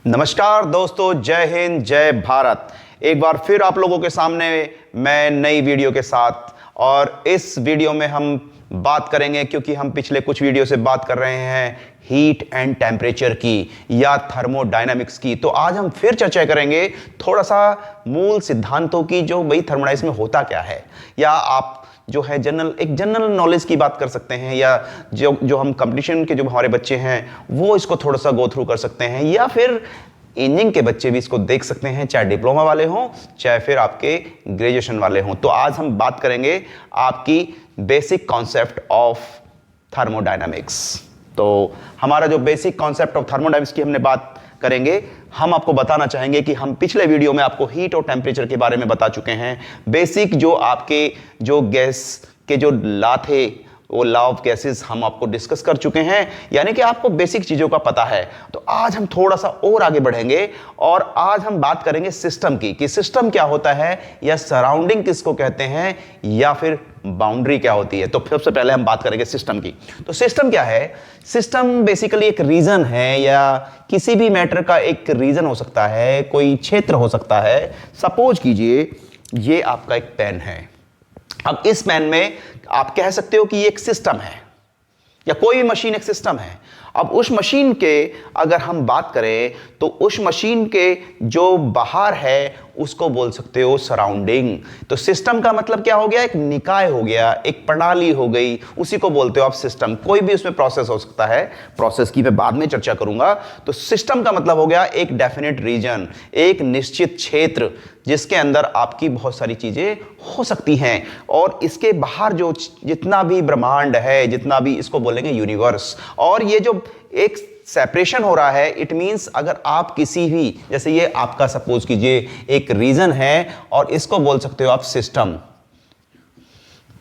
नमस्कार दोस्तों, जय हिंद, जय भारत। एक बार फिर आप लोगों के सामने मैं नई वीडियो के साथ, और इस वीडियो में हम बात करेंगे, क्योंकि हम पिछले कुछ वीडियो से बात कर रहे हैं हीट एंड टेम्परेचर की या थर्मोडायनामिक्स की। तो आज हम फिर चर्चा करेंगे थोड़ा सा मूल सिद्धांतों की, जो भाई थर्मोडायनामिक्स में होता क्या है, या आप जो है जनरल नॉलेज की बात कर सकते हैं, या जो हम कंपटीशन के जो हमारे बच्चे हैं वो इसको थोड़ा सा गो थ्रू कर सकते हैं, या फिर इंजीनियरिंग के बच्चे भी इसको देख सकते हैं, चाहे डिप्लोमा वाले हों चाहे फिर आपके ग्रेजुएशन वाले हों। तो आज हम बात करेंगे आपकी बेसिक कॉन्सेप्ट ऑफ थर्मोडायनामिक्स। तो हमारा जो बेसिक कॉन्सेप्ट ऑफ थर्मोडायनामिक्स की हमने बात करेंगे, हम आपको बताना चाहेंगे कि हम पिछले वीडियो में आपको हीट और टेम्परेचर के बारे में बता चुके हैं। बेसिक जो आपके जो गैस के जो लॉ थे, वो लॉ ऑफ गैसेस हम आपको डिस्कस कर चुके हैं, यानी कि आपको बेसिक चीजों का पता है। तो आज हम थोड़ा सा और आगे बढ़ेंगे और आज हम बात करेंगे सिस्टम की, कि सिस्टम क्या होता है, या सराउंडिंग किसको कहते हैं, या फिर बाउंड्री क्या होती है। तो सबसे पहले हम बात करेंगे सिस्टम की। तो सिस्टम क्या है? सिस्टम बेसिकली एक रीजन है, या किसी भी मैटर का एक रीजन हो सकता है, कोई क्षेत्र हो सकता है। सपोज कीजिए ये आपका एक पेन है। अब इस पेन में आप कह सकते हो कि ये एक सिस्टम है, या कोई भी मशीन एक सिस्टम है। अब उस मशीन के अगर हम बात करें तो उस मशीन के जो बाहर है उसको बोल सकते हो सराउंडिंग। तो सिस्टम का मतलब क्या हो गया? एक निकाय हो गया, एक प्रणाली हो गई, उसी को बोलते हो आप सिस्टम। कोई भी उसमें प्रोसेस हो सकता है, प्रोसेस की मैं बाद में चर्चा करूंगा। तो सिस्टम का मतलब हो गया एक डेफिनेट रीजन, एक निश्चित क्षेत्र जिसके अंदर आपकी बहुत सारी चीजें हो सकती हैं, और इसके बाहर जो जितना भी ब्रह्मांड है, जितना भी, इसको बोलेंगे यूनिवर्स। और ये जो एक सेपरेशन हो रहा है, इट मींस अगर आप किसी भी, जैसे ये आपका सपोज कीजिए एक रीजन है, और इसको बोल सकते हो आप सिस्टम।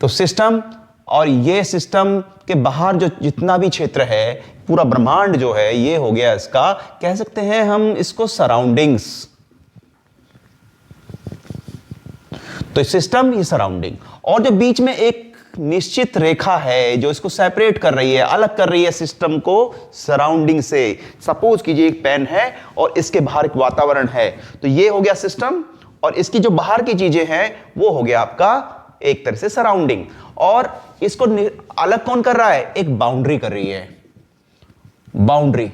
तो सिस्टम, और ये सिस्टम के बाहर जो जितना भी क्षेत्र है, पूरा ब्रह्मांड जो है, ये हो गया इसका, कह सकते हैं हम इसको सराउंडिंग्स। तो सिस्टम, ये सराउंडिंग, और जो बीच में एक निश्चित रेखा है जो इसको सेपरेट कर रही है, अलग कर रही है सिस्टम को सराउंडिंग से। सपोज कीजिए एक पेन है और इसके बाहर एक वातावरण है, तो ये हो गया सिस्टम, और इसकी जो बाहर की चीजें हैं वो हो गया आपका एक तरह से सराउंडिंग। और इसको अलग कौन कर रहा है? एक बाउंड्री कर रही है, बाउंड्री।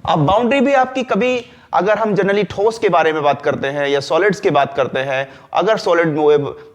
अब बाउंड्री भी आपकी, कभी अगर हम जनरली ठोस के बारे में बात करते हैं या सॉलिड्स की बात करते हैं, अगर सॉलिड में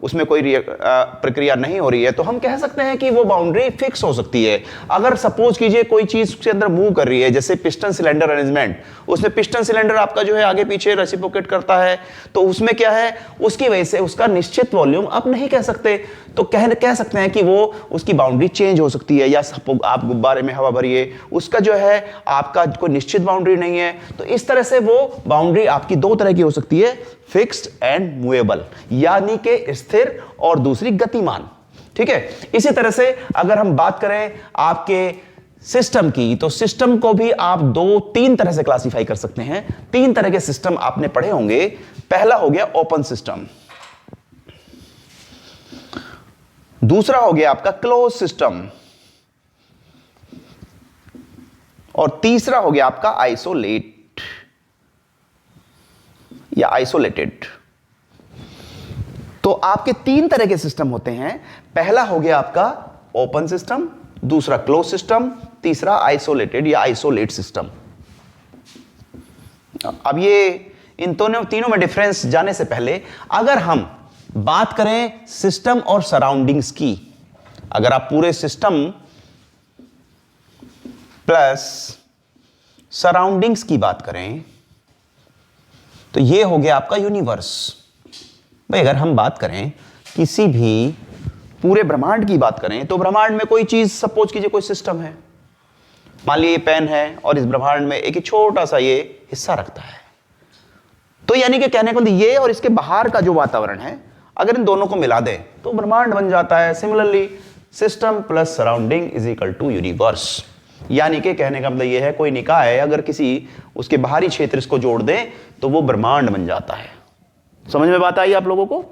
उसमें कोई प्रक्रिया नहीं हो रही है तो हम कह सकते हैं कि वो बाउंड्री फिक्स हो सकती है। अगर सपोज कीजिए कोई चीज उसके अंदर मूव कर रही है, जैसे पिस्टन सिलेंडर अरेंजमेंट, उसमें पिस्टन सिलेंडर आपका जो है आगे पीछे रेसिप्रोकेट करता है, तो उसमें क्या है, उसकी वजह से उसका निश्चित वॉल्यूम आप नहीं कह सकते, तो कह सकते हैं कि वो उसकी बाउंड्री चेंज हो सकती है। या आप गुब्बारे में हवा भरिए, उसका जो है आपका कोई निश्चित बाउंड्री नहीं है। तो इस तरह से वो बाउंड्री आपकी दो तरह की हो सकती है, फिक्स्ड एंड मूवेबल, यानी कि स्थिर और दूसरी गतिमान। ठीक है। इसी तरह से अगर हम बात करें आपके सिस्टम की, तो सिस्टम को भी आप तीन तरह से क्लासिफाई कर सकते हैं। तीन तरह के सिस्टम आपने पढ़े होंगे। पहला हो गया ओपन सिस्टम, दूसरा हो गया आपका क्लोज सिस्टम, और तीसरा हो गया आपका आइसोलेट या आइसोलेटेड। तो आपके तीन तरह के सिस्टम होते हैं। पहला हो गया आपका ओपन सिस्टम, दूसरा क्लोज सिस्टम, तीसरा आइसोलेटेड या आइसोलेट सिस्टम। अब ये इन तीनों में डिफरेंस जाने से पहले, अगर हम बात करें सिस्टम और सराउंडिंग्स की, अगर आप पूरे सिस्टम प्लस सराउंडिंग्स की बात करें तो ये हो गया आपका यूनिवर्स। भाई अगर हम बात करें किसी भी पूरे ब्रह्मांड की बात करें, तो ब्रह्मांड में कोई चीज, सपोज कीजिए कोई सिस्टम है, मान लीजिए ये पेन है, और इस ब्रह्मांड में एक छोटा सा ये हिस्सा रखता है। तो यानी कि कहने को ये और इसके बाहर का जो वातावरण है, अगर इन दोनों को मिला दें तो ब्रह्मांड बन जाता है। Similarly system plus surrounding is equal to universe, यानी कि कहने का मतलब यह है कोई निकाय है, अगर किसी उसके बाहरी क्षेत्र इसको जोड़ दें तो वो ब्रह्मांड बन जाता है। समझ में बात आई आप लोगों को?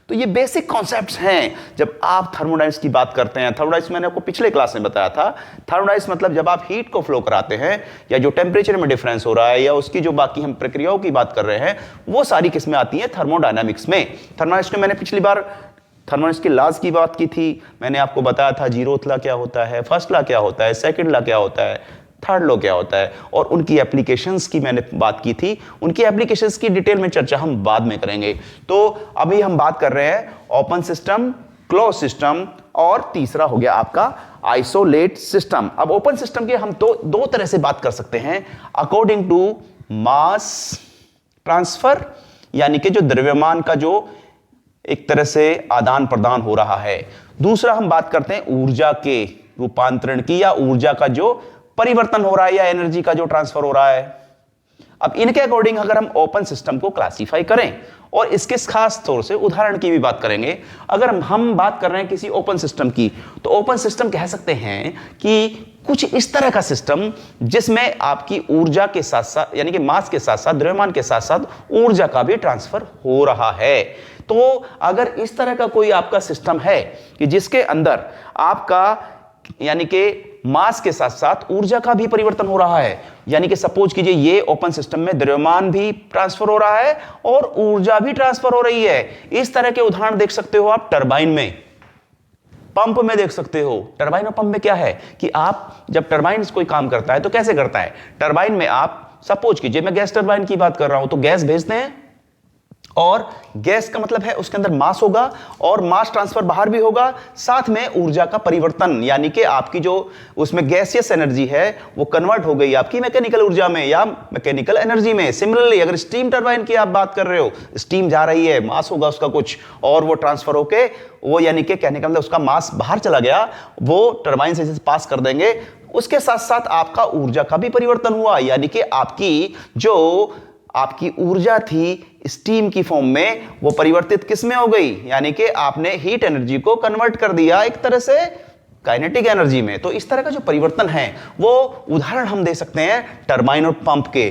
तो ये बेसिक कॉन्सेप्ट्स हैं जब आप थर्मोडायनामिक्स की बात करते हैं। थर्मोडायनामिक्स मैंने आपको पिछले क्लास में बताया था। थर्मोडायनामिक्स मतलब जब आप हीट को फ्लो कराते हैं या जो टेम्परेचर में डिफरेंस हो रहा है या उसकी जो बाकी हम प्रक्रियाओं की बात कर रहे हैं, वो सारी किस्में आती हैं थर्मोडायनामिक्स में। थर्मोडायनामिक्स में मैंने पिछली बार थर्मोडायनामिक्स की लॉज की बात की थी। मैंने आपको बताया था जीरोथ लॉ क्या होता है, फर्स्ट लॉ क्या होता है, सेकंड लॉ क्या होता है, थर्ड लॉ क्या होता है, और उनकी एप्लीकेशंस की मैंने बात की थी। उनकी एप्लीकेशंस की डिटेल में चर्चा हम बाद में करेंगे। तो अभी हम बात कर रहे हैं ओपन सिस्टम, क्लोज सिस्टम, और तीसरा हो गया आपका आइसोलेट सिस्टम। अब ओपन सिस्टम के हम तो दो तरह से बात कर सकते हैं, अकॉर्डिंग टू मास ट्रांसफर, यानी कि जो द्रव्यमान का जो एक तरह से आदान प्रदान हो रहा है। दूसरा हम बात करते हैं ऊर्जा के रूपांतरण की, या ऊर्जा का जो परिवर्तन हो रहा है, या एनर्जी का जो ट्रांसफर हो रहा है। अब इनके अकॉर्डिंग अगर हम ओपन सिस्टम को क्लासिफाई करें, और इसके खास तौर से उदाहरण की भी बात करेंगे। अगर हम बात कर रहे हैं किसी ओपन सिस्टम की, तो ओपन सिस्टम कह सकते हैं कि कुछ इस तरह का सिस्टम जिसमें आपकी ऊर्जा के साथ साथ, यानी कि मास के साथ साथ, द्रव्यमान के साथ साथ ऊर्जा का भी ट्रांसफर हो रहा है। तो अगर इस तरह का कोई आपका सिस्टम है कि जिसके अंदर आपका यानी कि मास के साथ साथ ऊर्जा का भी परिवर्तन हो रहा है, यानी कि सपोज कीजिए ये ओपन सिस्टम में द्रव्यमान भी ट्रांसफर हो रहा है और ऊर्जा भी ट्रांसफर हो रही है। इस तरह के उदाहरण देख सकते हो आप टरबाइन में, पंप में देख सकते हो। टरबाइन और पंप में क्या है कि आप जब टरबाइन कोई काम करता है तो कैसे करता है, टरबाइन में आप सपोज कीजिए मैं गैस टरबाइन की बात कर रहा हूं, तो गैस भेजते हैं, और गैस का मतलब है उसके अंदर मास होगा और मास ट्रांसफर बाहर भी होगा, साथ में ऊर्जा का परिवर्तन, यानी कि आपकी जो उसमें गैसियस एनर्जी है वो कन्वर्ट हो गई आपकी मैकेनिकल ऊर्जा में या मैकेनिकल एनर्जी में। सिमिलरली अगर स्टीम टरबाइन की आप बात कर रहे हो, स्टीम जा रही है, मास होगा उसका कुछ, और वो ट्रांसफर होके वो यानी कि कहने का मतलब उसका मास बाहर चला गया, वो टरबाइन से पास कर देंगे। उसके साथ साथ आपका ऊर्जा का भी परिवर्तन हुआ, यानी कि आपकी ऊर्जा थी स्टीम की फॉर्म में, वो परिवर्तित किस में हो गई, यानी कि आपने हीट एनर्जी को कन्वर्ट कर दिया एक तरह से काइनेटिक एनर्जी में। तो इस तरह का जो परिवर्तन है वो उदाहरण हम दे सकते हैं टरबाइन और पंप के।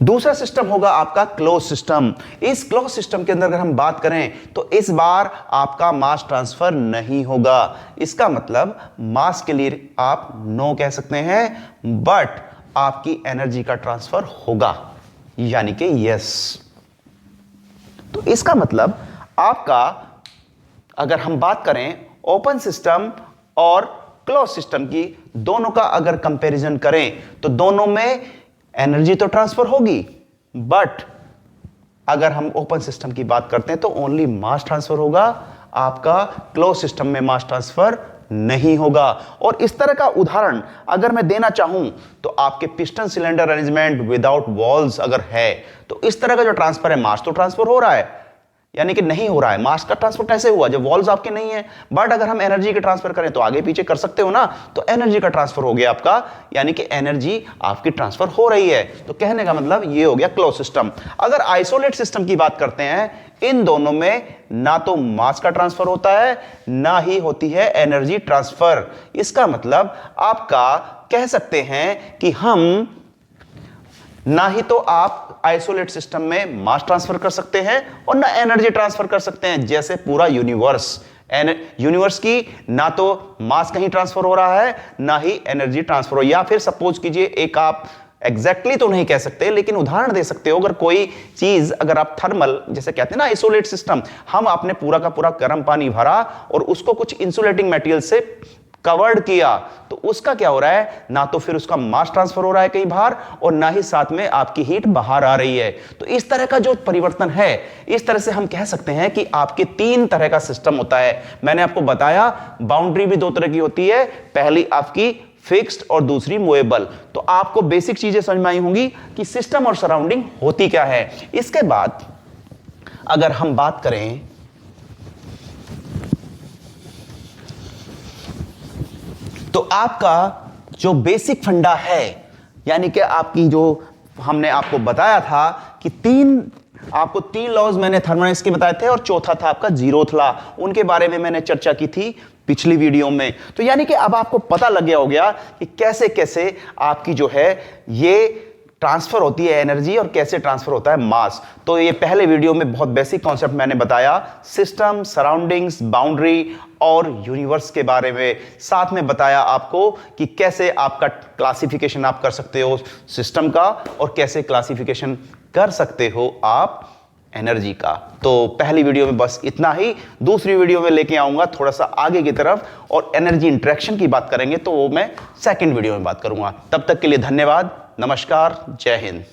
दूसरा सिस्टम होगा आपका क्लोज सिस्टम। इस क्लोज सिस्टम के अंदर अगर हम बात करें तो इस बार आपका मास ट्रांसफर नहीं होगा। इसका मतलब मास के लिए आप नो कह सकते हैं, बट आपकी एनर्जी का ट्रांसफर होगा, यानी कि यस। तो इसका मतलब आपका अगर हम बात करें ओपन सिस्टम और क्लोज सिस्टम की, दोनों का अगर कंपैरिजन करें तो दोनों में एनर्जी तो ट्रांसफर होगी, बट अगर हम ओपन सिस्टम की बात करते हैं तो ओनली मास ट्रांसफर होगा, आपका क्लोज सिस्टम में मास ट्रांसफर नहीं होगा। और इस तरह का उदाहरण अगर मैं देना चाहूं तो आपके piston cylinder arrangement without walls अगर है तो इस तरह का जो ट्रांसफर है, मास तो ट्रांसफर हो रहा है, यानी कि नहीं हो रहा है। मास का ट्रांसफर कैसे हुआ जब वॉल्स आपके नहीं है, बट अगर हम एनर्जी के ट्रांसफर करें तो आगे पीछे कर सकते हो ना, तो एनर्जी का ट्रांसफर हो गया आपका, यानी कि एनर्जी आपकी ट्रांसफर हो रही है। तो कहने का मतलब ये हो गया क्लोज सिस्टम। अगर आइसोलेट सिस्टम की बात करते हैं, इन दोनों में ना तो मास का ट्रांसफर होता है ना ही होती है एनर्जी ट्रांसफर। इसका मतलब आपका कह सकते हैं कि हम ना ही तो आप आइसोलेट सिस्टम में मास ट्रांसफर कर सकते हैं और ना एनर्जी ट्रांसफर कर सकते हैं, जैसे पूरा यूनिवर्स की ना तो मास कहीं ट्रांसफर हो रहा है ना ही एनर्जी ट्रांसफर हो। या फिर सपोज कीजिए एक आप एग्जैक्टली तो नहीं कह सकते लेकिन उदाहरण दे सकते हो, अगर कोई चीज अगर आप थर्मल जैसे कहते हैं ना आइसोलेट सिस्टम, हम आपने पूरा का पूरा गर्म पानी भरा और उसको कुछ इंसुलेटिंग मटेरियल से कवर्ड किया, तो उसका क्या हो रहा है, ना तो फिर उसका मास ट्रांसफर हो रहा है कहीं बाहर और ना ही साथ में आपकी हीट बाहर आ रही है। तो इस तरह का जो परिवर्तन है, इस तरह से हम कह सकते हैं कि आपके तीन तरह का सिस्टम होता है। मैंने आपको बताया बाउंड्री भी दो तरह की होती है, पहली आपकी फिक्स्ड और दूसरी मूवेबल। तो आपको बेसिक चीजें समझ में आई होंगी कि सिस्टम और सराउंडिंग होती क्या है। इसके बाद अगर हम बात करें तो आपका जो बेसिक फंडा है, यानी कि आपकी जो हमने आपको बताया था कि आपको तीन लॉज मैंने थर्मोडायनामिक्स के बताए थे और चौथा था आपका जीरोथ लॉ, उनके बारे में मैंने चर्चा की थी पिछली वीडियो में। तो यानी कि अब आपको पता लग गया हो गया कि कैसे कैसे आपकी जो है ये ट्रांसफर होती है एनर्जी और कैसे ट्रांसफर होता है मास। तो ये पहले वीडियो में बहुत बेसिक कॉन्सेप्ट मैंने बताया, सिस्टम, सराउंडिंग्स, बाउंड्री और यूनिवर्स के बारे में। साथ में बताया आपको कि कैसे आपका क्लासिफिकेशन आप कर सकते हो सिस्टम का और कैसे क्लासिफिकेशन कर सकते हो आप एनर्जी का। तो पहली वीडियो में बस इतना ही। दूसरी वीडियो में लेके आऊंगा थोड़ा सा आगे की तरफ और एनर्जी इंटरेक्शन की बात करेंगे, तो वो मैं सेकंड वीडियो में बात करूंगा। तब तक के लिए धन्यवाद, नमस्कार, जय हिंद।